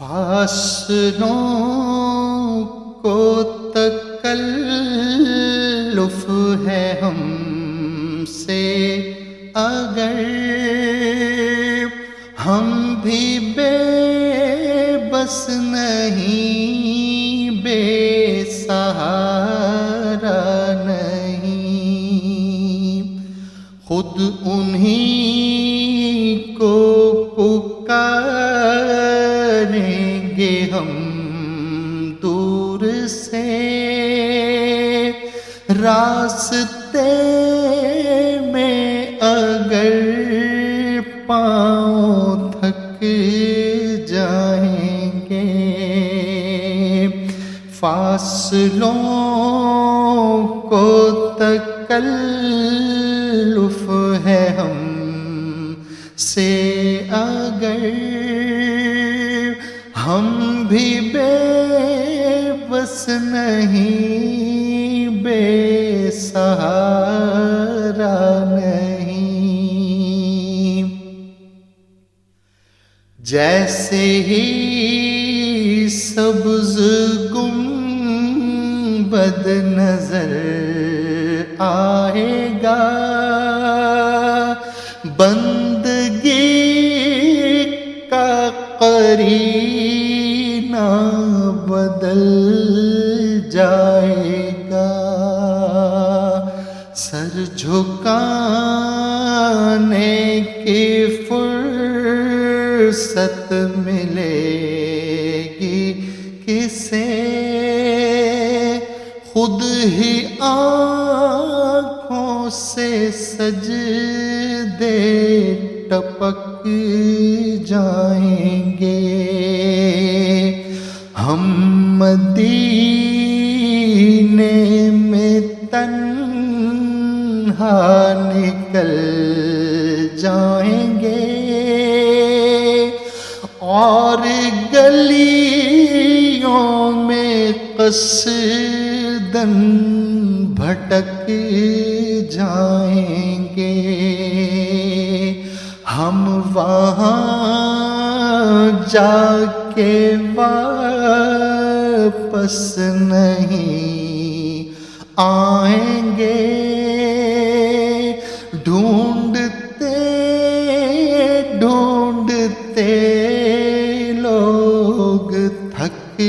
فاصلوں کو تکلف ہے ہم سے اگر ہم بھی بے بس نہیں، بے سہارا نہیں، خود انہی کو پکاریں گے ہم دور سے، راستے میں اگر پاؤں تھک جائیں گے، فاصلوں کو تکلف ہے ہم سے اگر ہم بھی بے بس نہیں، بے سہارا نہیں، جیسے ہی سبز گنبد نظر آئے گا، بندگی کا قرینہ بدل جائے گا، سر جھکانے کی فرصت ملے گی کسے، خود ہی آنکھوں سے سجدے ٹپک جائیں گے، ہم مدینے میں تنہا نکل جائیں گے، اور گلیوں میں قصداً بھٹک جائیں گے، ہم وہاں جا کے واپس نہیں آئیں گے، ڈھونڈتے ڈھونڈتے لوگ تھک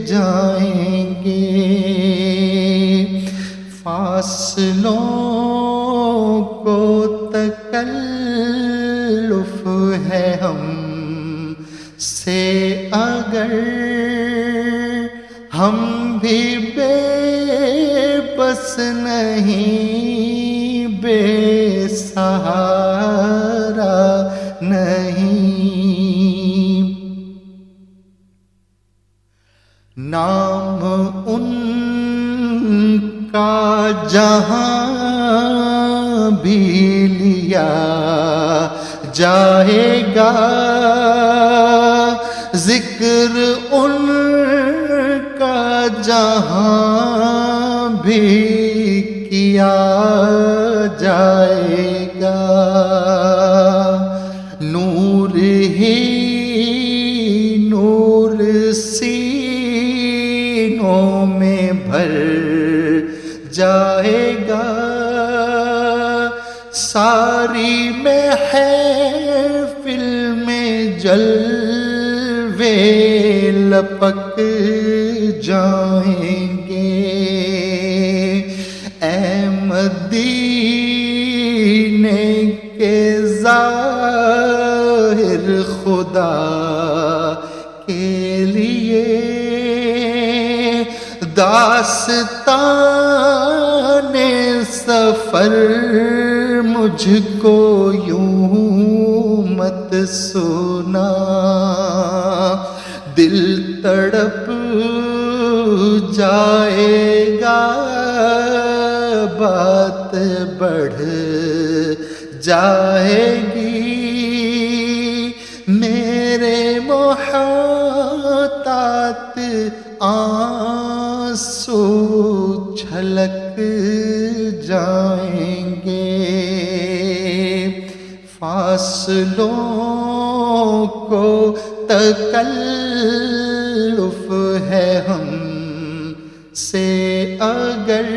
جائیں گے، فاصلوں کو تکلف ہے ہم سے اگر ہم بھی بے بس نہیں، بے سہارا نہیں، نام ان کا جہاں بھی لیا جائے گا، ذکر ان کا جہاں بھی کیا جائے گا، نور ہی نور سینوں میں بھر جائے گا، ساری محفل میں جلوے لپک جائیں گے، اے مدینے کے ظاہر خدا کے لیے داستان سفر مجھ کو یوں مت سنا، دل تڑپ جائے گا، بات بڑھ جائے گی، میرے محتاط آنسو چھلک جائیں گے، فاصلوں کو تکلف ہے ہم سے اگر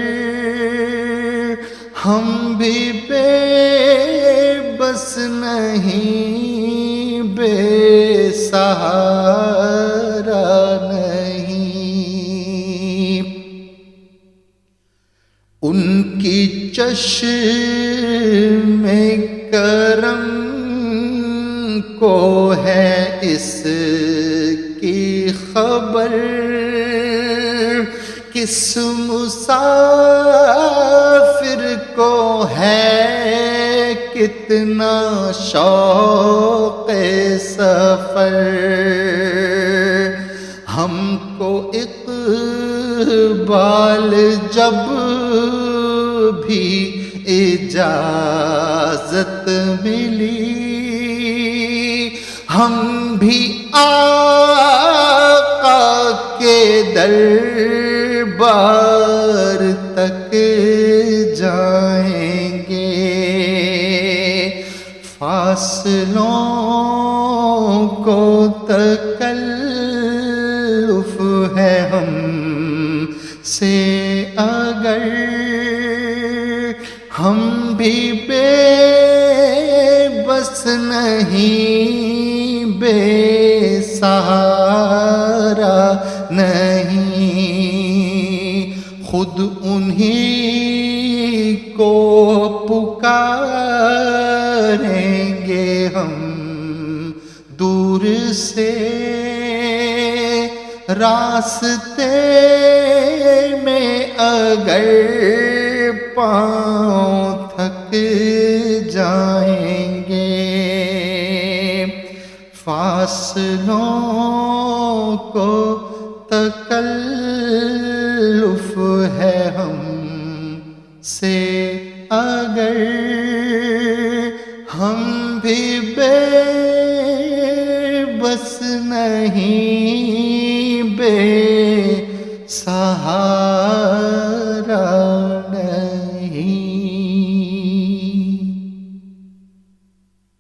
ہم بھی بے بس نہیں، بے سہارا نہیں، ان کی چشم کرم کو ہے اس کی خبر، کس مسافر کو ہے کتنا شوق سفر، ہم کو اقبال جب بھی اجازت ملی، ہم بھی آقا کے دربار تک جائیں گے، فاصلوں کو تکلف ہے ہم سے اگر ہم بھی بے بس نہیں، بے سہارا نہیں، خود انہی کو پکاریں گے ہم دور سے، راستے میں اگر پاؤں تھک جائیں گے، فاصلوں کو تکلف ہے ہم سے اگر ہم بھی بے بس نہیں، بے سہارا